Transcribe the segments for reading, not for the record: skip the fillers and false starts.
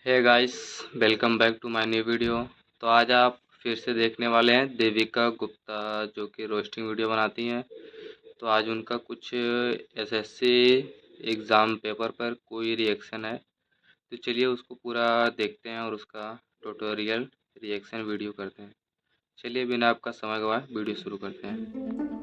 Hey guys, welcome back to my new video. तो आज आप फिर से देखने वाले हैं देविका गुप्ता, जो कि रोस्टिंग वीडियो बनाती हैं। तो आज उनका कुछ एसएससी एग्ज़ाम पेपर पर कोई रिएक्शन है। तो चलिए उसको पूरा देखते हैं और उसका ट्यूटोरियल रिएक्शन वीडियो करते हैं। चलिए बिना आपका समय गवाए वीडियो शुरू करते हैं।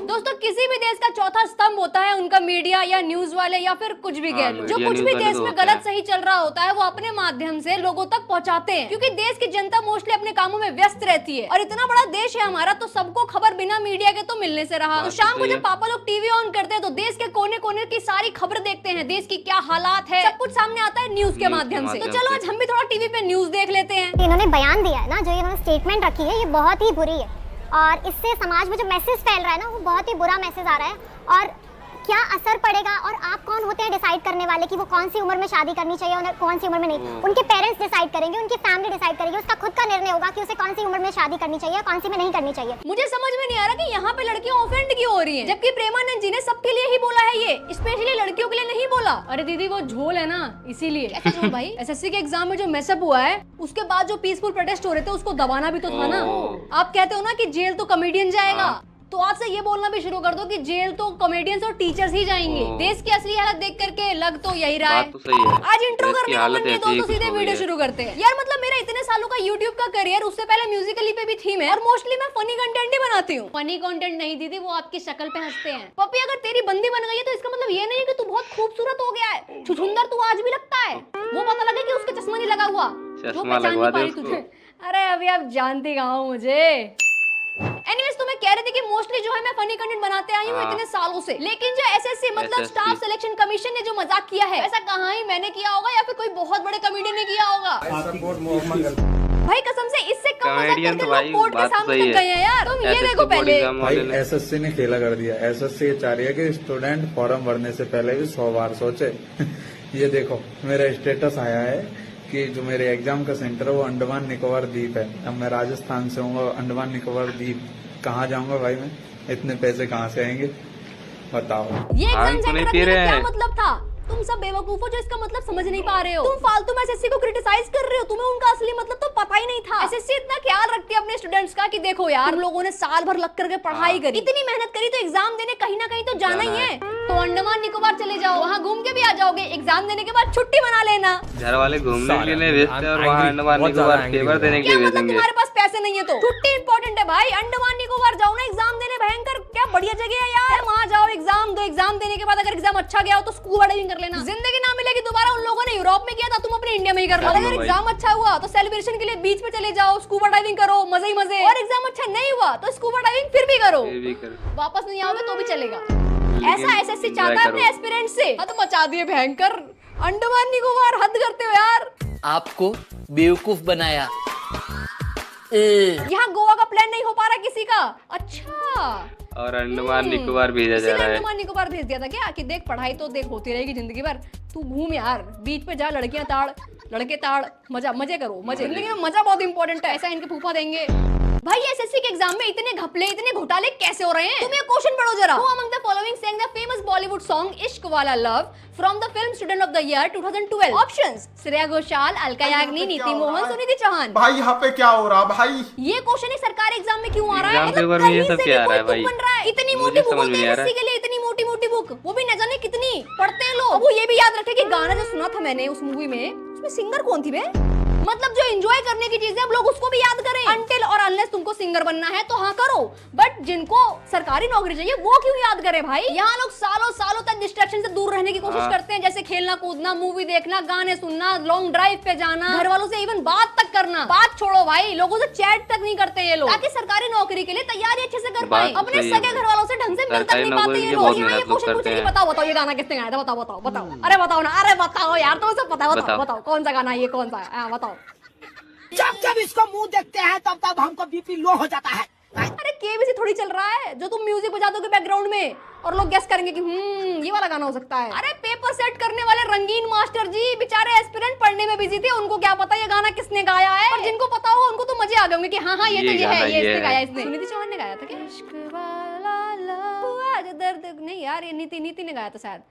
दोस्तों, किसी भी देश का चौथा स्तंभ होता है उनका मीडिया या न्यूज वाले या फिर कुछ भी कह लो। जो मीडिया कुछ न्यूज़ भी वाले देश तो में होते गलत हैं। सही चल रहा होता है वो अपने माध्यम से लोगों तक पहुंचाते हैं, क्योंकि देश की जनता मोस्टली अपने कामों में व्यस्त रहती है और इतना बड़ा देश है हमारा, तो सबको खबर बिना मीडिया के तो मिलने से रहा। तो शाम को जब पापा लोग टीवी ऑन करते हैं तो देश के कोने कोने की सारी खबर देखते हैं, देश की क्या हालात है, सब कुछ सामने आता है न्यूज के माध्यम से। तो चलो आज हम भी थोड़ा टीवी पे न्यूज देख लेते हैं। इन्होंने बयान दिया है ना, जो इन्होंने स्टेटमेंट रखी है, ये बहुत ही बुरी है और इससे समाज में जो मैसेज फैल रहा है ना, वो बहुत ही बुरा मैसेज आ रहा है। और क्या असर पड़ेगा, और आप कौन होते हैं डिसाइड करने वाले कि वो कौन सी उम्र में शादी करनी चाहिए और कौन सी उम्र में नहीं। उनके पेरेंट्स डिसाइड करेंगे, उनकी फैमिली डिसाइड करेगी, उसका खुद का निर्णय होगा कि उसे कौन सी उम्र में शादी करनी चाहिए और कौन सी में नहीं करनी चाहिए। मुझे समझ में नहीं आ रहा कि यहाँ पे लड़कियां ऑफेंड क्यों हो रही हैं, जबकि प्रेमानंद जी ने सबके लिए ही बोला है, ये स्पेशली लड़कियों के लिए नहीं बोला। अरे दीदी वो झोल है ना, इसीलिए। कैसे झोल भाई? एसएससी के एग्जाम में जो मैसअप हुआ है उसके बाद जो पीसफुल प्रोटेस्ट हो रहे थे उसको दबाना भी तो था ना। आप कहते हो ना कि जेल तो कॉमेडियन जाएगा, तो आज से ये बोलना भी शुरू कर दो कि जेल तो कॉमेडियंस और टीचर्स ही जाएंगे। देश की असली हालत देख करके लग तो यही रहा है। बात तो सही है। आज इंट्रो करने का मन नहीं तो सीधे वीडियो शुरू करते हैं। यार मतलब मेरा इतने सालों का यूट्यूब का करियर, उससे पहले म्यूजिकली पे भी थी मैं, और मोस्टली मैं फनी कंटेंट ही बनाती हूँ। फनी कंटेंट नहीं दीदी, वो आपकी शक्ल पे हंसते हैं। पप्पी अगर तेरी बंदी बन गई है तो इसका मतलब ये नहीं है कि तू बहुत खूबसूरत हो गया है। छुछुंदर तू आज भी लगता है, वो पता लगे कि उसके चश्मा नहीं लगा हुआ, वो पहचान नहीं पा रही तुझे। अरे अभी आप जानती कहाँ हो मुझे। एनीवेज, तो मैं कह रही थी कि मोस्टली जो है मैं फनी कंटेंट बनाते आई हूँ इतने सालों से, लेकिन जो एसएससी मतलब स्टाफ सिलेक्शन कमीशन ने जो मजाक किया है, ऐसा कहाँ ही मैंने किया होगा या फिर कोई बहुत बड़े कॉमेडियन ने किया होगा। भाई कसम से इससे कम मजाक करके लोग कोर्ट के सामने तक गए हैं यार। तुम ये देखो पहले भाई एसएससी ने खेला कर दिया। एसएससी ये चाह रही है कि स्टूडेंट फॉर्म भरने से पहले भी 100 बार सोचे। ये देखो मेरा स्टेटस आया है कि जो मेरे एग्जाम का सेंटर है वो अंडमान निकोबार द्वीप है। अब मैं राजस्थान से हूँ, अंडमान निकोबार द्वीप कहाँ जाऊंगा भाई मैं? इतने पैसे कहाँ से आएंगे बताओ। ये एग्जाम सेंटर रखने का क्या मतलब था? तुम सब बेवकूफो जो इसका मतलब समझ नहीं पा रहे हो। तुम फालतू में एसएससी को क्रिटिसाइज कर रहे हो, तुम्हें उनका असली मतलब तो पता ही नहीं था। एसएससी इतना ख्याल रखती है अपने स्टूडेंट्स का कि देखो यार, तुम लोगों ने साल भर लग करके पढ़ाई करी, इतनी मेहनत करी, तो एग्जाम देने कहीं ना कहीं तो जाना ही है। तो अंडमान निकोबार चले जाओ, वहाँ घूम के भी आ जाओगे, एग्जाम देने के बाद छुट्टी मना लेना। घर वाले घूमने के लिए भेजते हैं और वहाँ अंडमान निकोबार पेपर देने के लिए भेजेंगे। तुम्हारे पास पैसे नहीं है तो छुट्टी इंपॉर्टेंट है भाई। अंडमान निकोबार जाओ ना एग्जाम देने, भयंकर क्या बढ़िया जगह है यार। वहाँ जाओ, एग्जाम दो, एग्जाम देने के बाद अगर एग्जाम अच्छा गया हो तो स्कूबा डाइविंग कर लेना। जिंदगी ना मिलेगी दोबारा। उन लोगों ने यूरोप में किया था, तुम अपने इंडिया में ही कर लो। अगर एग्जाम अच्छा हुआ तो सेलिब्रेशन के लिए बीच पे चले जाओ, स्कूबा डाइविंग करो, मजे ही मजे। और एग्जाम अच्छा नहीं हुआ तो स्कूबा डाइविंग फिर भी करो, वापस नहीं आओगे तो भी चलेगा। ऐसा एसएससी चाहता है अपने एस्पिरेंट से। हद मचा दिए भयंकर। अंडमान निकोबार हद करते हो यार। आपको बेवकूफ बनाया। यहाँ गोवा का प्लान नहीं हो पा रहा किसी का। अच्छा, और अंडमान निकोबार भेजा जा रहा है। अंडमान निकोबार भेज दिया था क्या कि देख पढ़ाई तो देख होती रहेगी जिंदगी भर, तू घूम यार, बीच पे जा, लड़कियां ताड़, लड़के ताड़, मजे करो, मजे। जिंदगी में मजा बहुत इंपॉर्टेंट है, ऐसा इनके फूफा देंगे। भाई एसएससी के एग्जाम में इतने घपले, इतने घोटाले कैसे हो रहे हैं? तुम ये क्वेश्चन पढ़ो जरा। Who among the following sang the famous Bollywood song इश्क वाला love from the film Student of the Year 2012? Options: Shreya Ghoshal, Alka Yagnik, नीति मोहन, सुनिधि चौहान। भाई यहाँ पे क्या हो रहा भाई? ये क्वेश्चन सरकारी एग्जाम में क्यों आ रहा है? एग्जाम पेपर में ये सब क्या आ रहा है भाई? इतनी मोटी बुक होती है एसएससी के लिए, इतनी मोटी बुक, वो भी न जाने कितनी पढ़ते हैं लोग। अब वो ये भी याद रखे कि गाना जो सुना था मैंने उस मूवी में, उसमें सिंगर कौन थी बे? मतलब जो एंजॉय करने की चीज है अब लोग उसको भी याद करें। अनटिल और अनलेस तुमको सिंगर बनना है तो हाँ करो, बट जिनको सरकारी नौकरी चाहिए वो क्यों याद करें भाई? यहाँ लोग सालों तक डिस्ट्रैक्शन से दूर रहने की कोशिश करते हैं, जैसे खेलना कूदना, मूवी देखना, गाने सुनना, लॉन्ग ड्राइव पे जाना, घर वालों से इवन बात तक करना। बात छोड़ो भाई, लोगों से चैट तक नहीं करते ये लोग, ताकि सरकारी नौकरी के लिए तैयारी अच्छे से कर पाए। अपने सगे घर वालों से ढंग से मिल तक नहीं पाते ये लोग। यहाँ ये क्वेश्चन पूछे कि बताओ ये गाना किसने गाया था, बताओ। अरे बताओ ना, अरे बताओ यार, तुम्हें सब पता है, बताओ कौन सा गाना है ये, कौन सा है, बताओ। जब इसको मुंह देखते हैं तब हमको बीपी लो हो जाता है। अरे केबीसी थोड़ी चल रहा है जो तुम म्यूजिक बजा दोगे बैकग्राउंड में और लोग गेस करेंगे कि ये वाला गाना हो सकता है। अरे पेपर सेट करने वाले रंगीन मास्टर जी बेचारे एस्पिरेंट पढ़ने में बिजी थे, उनको क्या पता ये गाना किसने गाया है। पर जिनको पता हो उनको तो मजे आ गए होंगे कि हाँ ये तो ये है, ये इसने गाया, इसने नीति चौहान ने गाया था क्या? इश्क वाला लव दर्द नहीं यार, ये नीति ने गाया था शायद।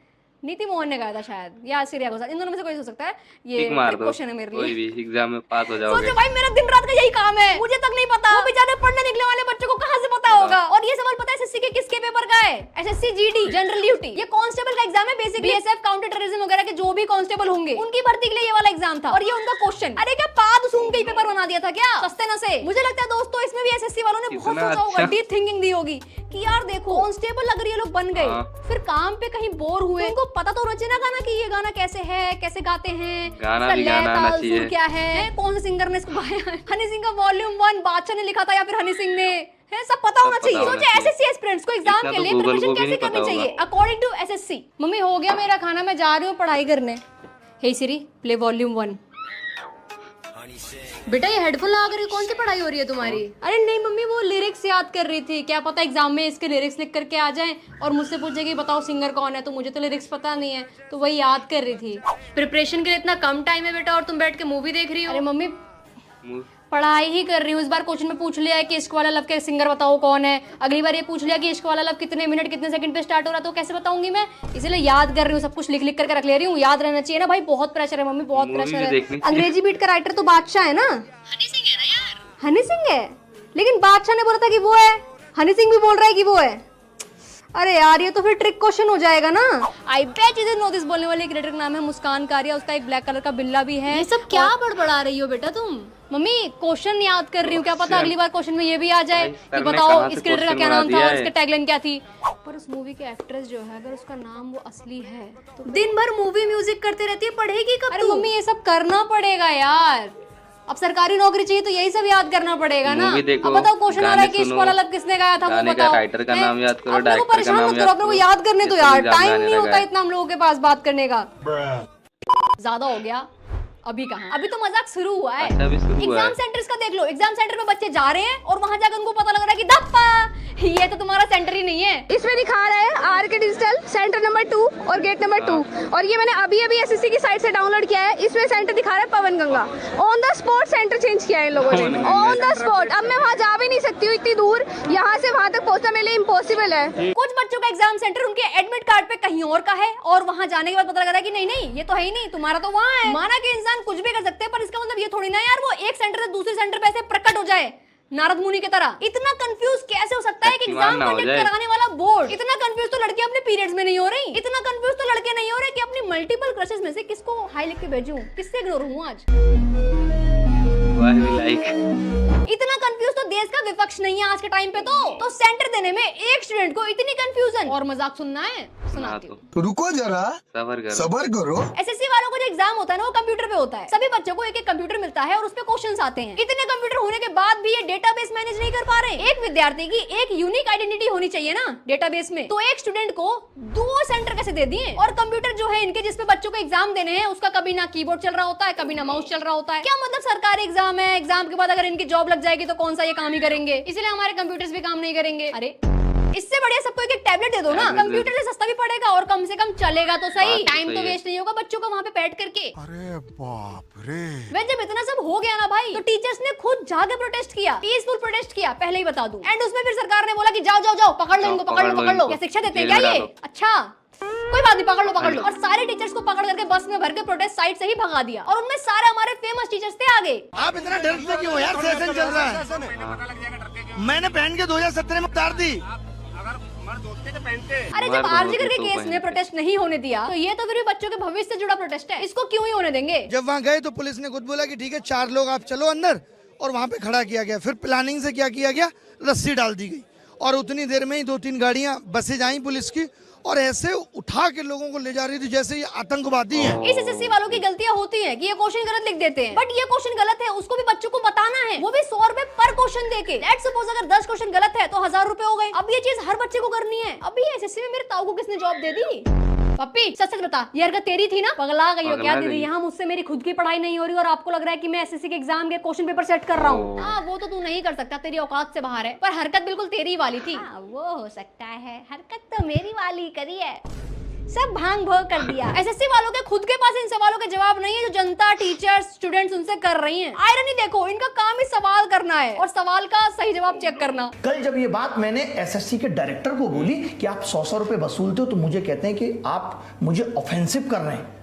नीति मोहन ने कहा था शायद, या आश्चर्य घोषाल, इन दोनों में से कोई हो सकता है। ये टिक मार दो, क्वेश्चन है मेरे कोई लिए। भी एग्जाम में पास हो जाओगे। सोचो भाई, मेरा दिन रात का यही काम है, मुझे तक नहीं पता, वो बेचारे पढ़ने निकले वाले बच्चों को कहाँ से पता होगा। और ये सवाल पता है एसएससी के किसके पेपर का है? SSC GD general duty. ये कांस्टेबल का एग्जाम है, बेसिकली बीएसएफ काउंटर टेररिज्म वगैरह के जो भी कांस्टेबल होंगे उनकी भर्ती के लिए ये वाला एग्जाम था, और ये उनका क्वेश्चन। अरे क्या पाद सूंघ के पेपर बना दिया था क्या सस्ते न से? मुझे लगता है दोस्तों इसमें भी एसएससी वालों ने बहुत सोचा होगा, डीप थिंकिंग दी होगी कि यार देखो कांस्टेबल अगर ये लोग बन गए, फिर काम पे कहीं बोर हुए, उनको पता तो रचे ना गाना कि ये गाना कैसे है, कैसे गाते हैं, गाना भी गाना आना चाहिए, क्या है, कौन से सिंगर ने इसको गाया है। हनी सिंह का वॉल्यूम 1 बादशाह ने लिखा था या फिर हनी सिंह ने, है सब पता होना चाहिए। सोचे एसएससी एस्पिरेंट्स को एग्जाम के लिए प्रिपरेशन कैसे करनी चाहिए अकॉर्डिंग टू एसएससी। मम्मी हो गया मेरा खाना, मैं जा रही हूँ पढ़ाई करने। हे सिरी प्ले वॉल्यूम 1। बेटा ये हेडफोन लगा कर कौन सी पढ़ाई हो रही है तुम्हारी? अरे नहीं मम्मी, वो लिरिक्स याद कर रही थी, क्या पता एग्जाम में इसके लिरिक्स लिख करके आ जाएं और मुझसे पूछे कि बताओ सिंगर कौन है, तो मुझे तो लिरिक्स पता नहीं है, तो वही याद कर रही थी। प्रिपरेशन के लिए इतना कम टाइम है बेटा और तुम बैठ के मूवी देख रही हो? अरे मम्मी पढ़ाई ही कर रही हूँ। इस बार क्वेश्चन में पूछ लिया है कि इश्क वाला लव के सिंगर बताओ कौन है, अगली बार ये पूछ लिया कि इश्क वाला लव कितने मिनट कितने सेकंड पे स्टार्ट हो रहा है, तो कैसे बताऊंगी मैं? इसलिए याद कर रही हूँ, सब कुछ लिख लिख करके रख ले रही हूँ, याद रहना चाहिए ना भाई। बहुत प्रेशर है मम्मी, बहुत प्रेशर है। अंग्रेजी बीट का राइटर तो बादशाह है ना, हनी सिंह है ना यार। हनी सिंह है, लेकिन बादशाह ने बोला था कि वो है, हनी सिंह भी बोल रहा है कि वो है। अरे यार ये तो फिर ट्रिक क्वेश्चन हो जाएगा ना। आई बेट यू नो दिस। बोलने वाले क्रिएटर का नाम है मुस्कान कारिया, उसका एक ब्लैक कलर का बिल्ला भी है। ये सब क्या बड़बड़ा रही हो बेटा तुम? मम्मी क्वेश्चन याद कर रही हूँ, क्या पता अगली बार क्वेश्चन में ये भी आ जाए कि बताओ इस क्रिएटर का क्या नाम था और इसका टैगलाइन क्या थी। पर उस मूवी के एक्ट्रेस जो है, अगर उसका नाम वो असली है तो दिन भर मूवी म्यूजिक करती रहती है, पढ़ेगी कब? अरे मम्मी ये सब करना पड़ेगा यार, अब सरकारी नौकरी चाहिए तो यही सब याद करना पड़ेगा ना। अब बताओ क्वेश्चन आ रहा है कि इश्क वाला लव किसने गाया था, वो बताओ। राइटर का नाम याद करो, डायरेक्टर का नाम याद करो, अपने को याद करने तो यार टाइम नहीं होता इतना हम लोगों के पास बात करने का। ज्यादा हो गया, अभी कहाँ, अभी तो मजाक शुरू हुआ है। एग्जाम सेंटर्स का देख लो, एग्जाम सेंटर में बच्चे जा रहे हैं और वहां जाकर उनको पता लग रहा है कि धप्पा ये तो तुम्हारा सेंटर ही नहीं है। इसमें दिखा रहा है आरके डिजिटल सेंटर नंबर 2 और गेट नंबर 2, और ये मैंने अभी एसएससी की साइट से डाउनलोड किया है। इसमें सेंटर दिखा रहा है Pawan Ganga. On the spot centre change किया है इन लोगों ने, ऑन द स्पॉट। अब मैं वहाँ जा भी नहीं सकती हूँ इतनी दूर, यहाँ से वहाँ तक पहुँचना मेरे लिए इम्पॉसिबल है। कुछ बच्चों का एग्जाम सेंटर उनके एडमिट कार्ड पे कहीं और का है और वहाँ जाने के बाद पता लग रहा है कि नहीं नहीं ये तो है ही नहीं, तुम्हारा तो वहाँ है। माना कि इंसान कुछ भी कर सकते हैं, पर इसका मतलब ये थोड़ी ना यार वो एक सेंटर से दूसरे सेंटर पे ऐसे प्रकट हो जाए नारद मुनि की तरह। इतना कंफ्यूज कैसे हो सकता है कि एग्जाम कंडक्ट कराने वाला बोर्ड। इतना कंफ्यूज तो लड़के अपने पीरियड्स में नहीं हो रही, इतना कंफ्यूज तो लड़के नहीं हो रहे कि अपनी मल्टीपल क्रशेस में से किसको हाई लिख के भेजूं, किससे इग्नोर हूं आज। इतना कंफ्यूज तो देश का विपक्ष नहीं है आज के टाइम पे। तो सेंटर देने में एक स्टूडेंट को इतनी कंफ्यूजन और मजाक सुनना है, सुनाती हूँ। तो रुको जरा, सबर करो। एसएससी वालों को जो एग्जाम होता है ना वो कंप्यूटर पे होता है। सभी बच्चों को एक एक कंप्यूटर मिलता है और उस पे क्वेश्चंस आते हैं। इतने कंप्यूटर होने के बाद भी ये डेटाबेस मैनेज नहीं कर पा रहे। एक विद्यार्थी की एक यूनिक आइडेंटिटी होनी चाहिए ना डेटाबेस में, तो एक स्टूडेंट को 2 सेंटर कैसे दे दिए? और कंप्यूटर जो है इनके जिसपे बच्चों को एग्जाम देने हैं उसका कभी ना कीबोर्ड चल रहा होता है, कभी ना माउस चल रहा होता है। क्या मतलब सरकारी एग्जाम है, एग्जाम के बाद अगर इनकी जॉब लग जाएगी तो कौन सा ये काम ही करेंगे, इसलिए हमारे कंप्यूटर्स भी काम नहीं करेंगे। अरे इससे बढ़िया सबको एक टैबलेट दे दो ना, कंप्यूटर से सस्ता भी पड़ेगा और कम से कम चलेगा तो सही, टाइम तो वेस्ट नहीं होगा बच्चों का वहाँ पे बैठ करके। अरे बाप रे। वह जब इतना सब हो गया ना भाई, तो टीचर्स ने खुद जाके प्रोटेस्ट किया, पीसफुल प्रोटेस्ट किया, पहले ही बता दूं। एंड उसमें फिर सरकार ने बोला कि जाओ जाओ जाओ पकड़ लो इनको, पकड़ लो। क्या शिक्षा देते हैं क्या ये? अच्छा कोई बात नहीं, पकड़ लो। और सारे टीचर्स को पकड़ करके बस में भर के प्रोटेस्ट साइट से ही भगा दिया, और उनमें सारे हमारे फेमस टीचर्स थे आगे। आप इतना डरते क्यों यार? सेशन चल रहा है, मैंने पहन के 2017 में उतार दी। अरे जब आरजी करके केस में प्रोटेस्ट नहीं होने दिया, तो ये तो फिर भी बच्चों के भविष्य से जुड़ा प्रोटेस्ट है, इसको क्यों ही होने देंगे? जब वहाँ गए तो पुलिस ने खुद बोला कि ठीक है 4 लोग आप चलो अंदर, और वहाँ पे खड़ा किया गया। फिर प्लानिंग से क्या किया गया, रस्सी डाल दी गई और उतनी देर में ही 2-3 गाड़ियाँ बसें आई पुलिस की, और ऐसे उठा के लोगों को ले जा रही थी जैसे ये आतंकवादी हैं। इस एसएससी वालों की गलतियां होती हैं कि ये क्वेश्चन गलत लिख देते हैं, बट ये क्वेश्चन गलत है उसको भी बच्चों को बताना है, वो भी 100 रुपए पर क्वेश्चन देके। लेट्स सपोज अगर 10 क्वेश्चन गलत है तो 1000 रुपए हो गए। अब ये चीज हर बच्चे को करनी है। अभी एसएससी में मेरे ताऊ को किसने जॉब दे दी? पप्पी सच सच बता, ये हरकत तेरी थी ना? पगला गई हो क्या दीदी? यहाँ मुझसे मेरी खुद की पढ़ाई नहीं हो रही और आपको लग रहा है कि मैं एसएससी के एग्जाम के क्वेश्चन पेपर सेट कर रहा हूँ। हाँ वो तो तू नहीं कर सकता, तेरी औकात से बाहर है, पर हरकत बिल्कुल तेरी वाली थी। वो हो सकता है, हरकत तो मेरी वाली करी है। सब भांग भोग कर दिया। एसएससी वालों के खुद के पास इन सवालों के जवाब नहीं है जो जनता, टीचर्स, स्टूडेंट्स उनसे कर रही हैं। आयरनी देखो, इनका काम ही सवाल करना है और सवाल का सही जवाब चेक करना। कल जब ये बात मैंने एसएससी के डायरेक्टर को बोली कि आप 100 रुपए वसूलते हो, तो मुझे कहते हैं कि आप मुझे ऑफेंसिव कर रहे हैं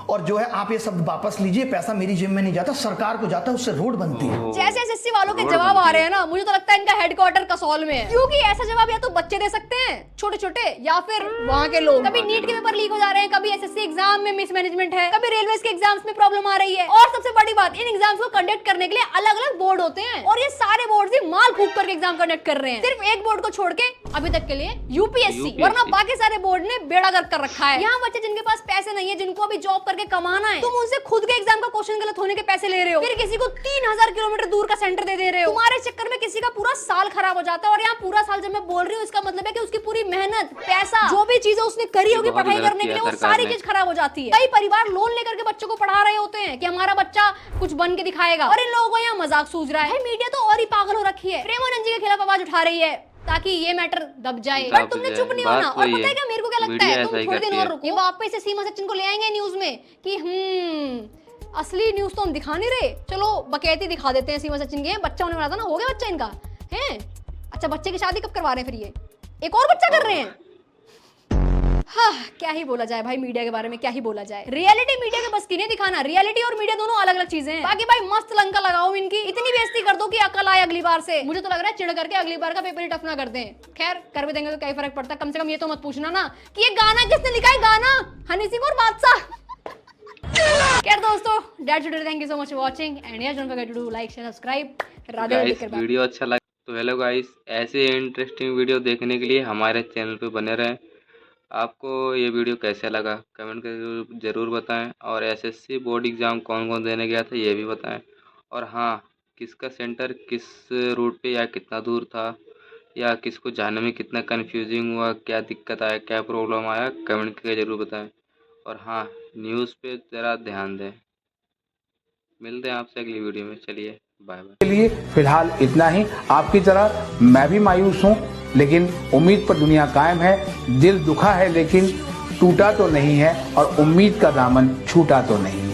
और जो है आप ये शब्द वापस लीजिए, पैसा मेरी जेब में नहीं जाता, सरकार को जाता है, उससे रोड बनती है। जैसे एसएससी वालों के जवाब आ रहे हैं ना, मुझे तो लगता है इनका हेडक्वार्टर कसौल में है, क्योंकि ऐसा जवाब या तो बच्चे दे सकते हैं छोटे छोटे, या फिर वहाँ के लोग। कभी नीट के पेपर लीक हो जा रहे हैं, कभी एसएससी एग्जाम में मिसमैनेजमेंट है, कभी रेलवे के एग्जाम्स में प्रॉब्लम आ रही है, और सबसे बड़ी बात, इन एग्जाम्स को कंडक्ट करने के लिए अलग अलग बोर्ड होते हैं और ये सारे बोर्ड ही माल फूक करके एग्जाम कंडक्ट कर रहे हैं, सिर्फ एक बोर्ड को छोड़ के अभी तक के लिए यूपीएससी, वरना बाकी सारे बोर्ड ने बेड़ा गर्क कर रखा है। यहाँ बच्चे जिनके पास पैसे नहीं है, जिनको अभी जॉब करके कमाना है, तुम उनसे खुद के एग्जाम का क्वेश्चन गलत होने के पैसे ले रहे हो, फिर किसी को 3000 किलोमीटर दूर का सेंटर दे रहे हो। तुम्हारे चक्कर में किसी का पूरा साल खराब हो जाता है। और यहाँ पूरा साल जब मैं बोल रही हूँ, इसका मतलब है कि उसकी पूरी मेहनत, पैसा, जो भी चीजें उसने करी होगी पढ़ाई करने के लिए, वो सारी चीज खराब हो जाती है। कई परिवार लोन लेकर के बच्चों को पढ़ा रहे होते हैं कि हमारा बच्चा कुछ बन के दिखाएगा, और इन लोगों को यहाँ मजाक सूझ रहा है। मीडिया तो और ही पागल हो रखी है, प्रेमानंद जी के खिलाफ आवाज उठा रही है ताकि ये मैटर दब जाए, बट तुमने चुप नहीं होना। और पता है क्या मेरे को क्या लगता है, तुम थोड़े दिन और रुको, ये वापस से सीमा सचिन को ले आएंगे न्यूज में कि असली न्यूज तो हम दिखा नहीं रहे, चलो बकैती दिखा देते हैं सीमा सचिन के। बच्चा होने वाला था ना, हो गया बच्चा इनका है। अच्छा, बच्चे की शादी कब करवा रहे हैं फिर? ये एक और बच्चा कर रहे हैं। हाँ, क्या ही बोला जाए भाई, मीडिया के बारे में क्या ही बोला जाए। रियलिटी मीडिया के बस की नहीं दिखाना, रियलिटी और मीडिया दोनों अलग अलग चीजें हैं। बाकी भाई मस्त लंका लगाओ इनकी, इतनी बेइज्जती कर दो कि अकल आए अगली बार से। मुझे तो लग रहा है चिढ़ करके अगली बार का पेपर ही टफ ना कर दें। खैर, कर भी देंगे तो क्या फर्क पड़ता है, कम से कम ये तो मत पूछना ना कि ये गाना किसने लिखा है, गाना हनी सिंह और बादशाह। खैर दोस्तों, that's it, thank you so much for watching and yes don't forget to do like, share, subscribe. Video अच्छा लगा तो हेलो गाइस, ऐसे इंटरेस्टिंग वीडियो देखने के लिए हमारे चैनल पे बने रहें। आपको ये वीडियो कैसे लगा कमेंट करके ज़रूर बताएं, और एसएससी बोर्ड एग्ज़ाम कौन कौन देने गया था ये भी बताएं। और हाँ, किसका सेंटर किस रूट पे या कितना दूर था, या किसको जाने में कितना कन्फ्यूजिंग हुआ, क्या दिक्कत आया, क्या प्रॉब्लम आया, कमेंट करके ज़रूर बताएं। और हाँ, न्यूज़ पे ज़रा ध्यान दें। मिलते हैं आपसे अगली वीडियो में, चलिए बाय बाय। के लिए फिलहाल इतना ही। आपकी तरह मैं भी मायूस हूँ, लेकिन उम्मीद पर दुनिया कायम है। दिल दुखा है लेकिन टूटा तो नहीं है, और उम्मीद का दामन छूटा तो नहीं।